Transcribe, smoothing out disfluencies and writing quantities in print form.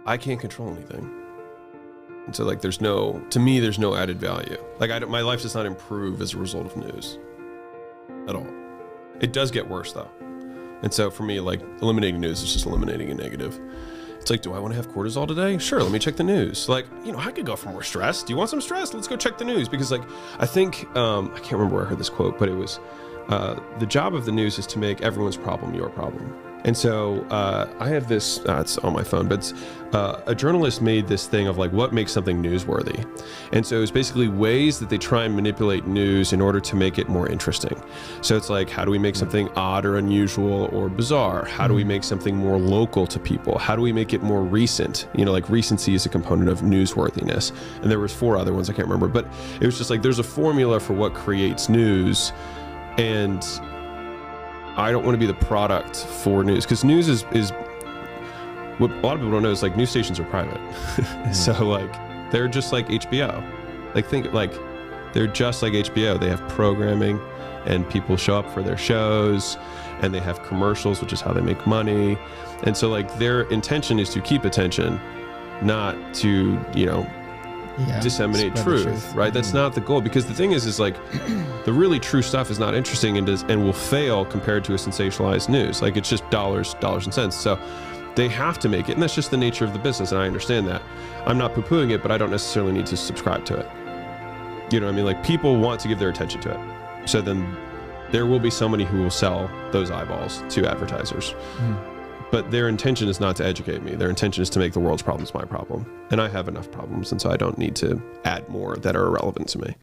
I can't control anything. And so like there's no added value. Like my life does not improve as a result of news at all. It does get worse though. And so for me, like eliminating news is just eliminating a negative. It's like, do I want to have cortisol today? Sure, let me check the news. Like, I could go for more stress. Do you want some stress? Let's go check the news. Because like, I think, I can't remember where I heard this quote, but it was, the job of the news is to make everyone's problem your problem. And so I have this, it's on my phone, but a journalist made this thing of like what makes something newsworthy. And so it's basically ways that they try and manipulate news in order to make it more interesting. So it's like, how do we make something odd or unusual or bizarre? How do we make something more local to people? How do we make it more recent? Like recency is a component of newsworthiness. And there was 4 other ones I can't remember, but it was just like, there's a formula for what creates news. And I don't want to be the product for news, because news is what a lot of people don't know is like news stations are private. So like they're just like HBO. They're just like HBO. They have programming and people show up for their shows, and they have commercials, which is how they make money. And so like their intention is to keep attention, not to, disseminate truth, right? That's not the goal, because the thing is like the really true stuff is not interesting and will fail compared to a sensationalized news. Like it's just dollars and cents. So they have to make it, and that's just the nature of the business, and I understand that. I'm not poo-pooing it, but I don't necessarily need to subscribe to it. You know what I mean? Like people want to give their attention to it. So then there will be somebody who will sell those eyeballs to advertisers. But their intention is not to educate me. Their intention is to make the world's problems my problem. And I have enough problems, and so I don't need to add more that are irrelevant to me.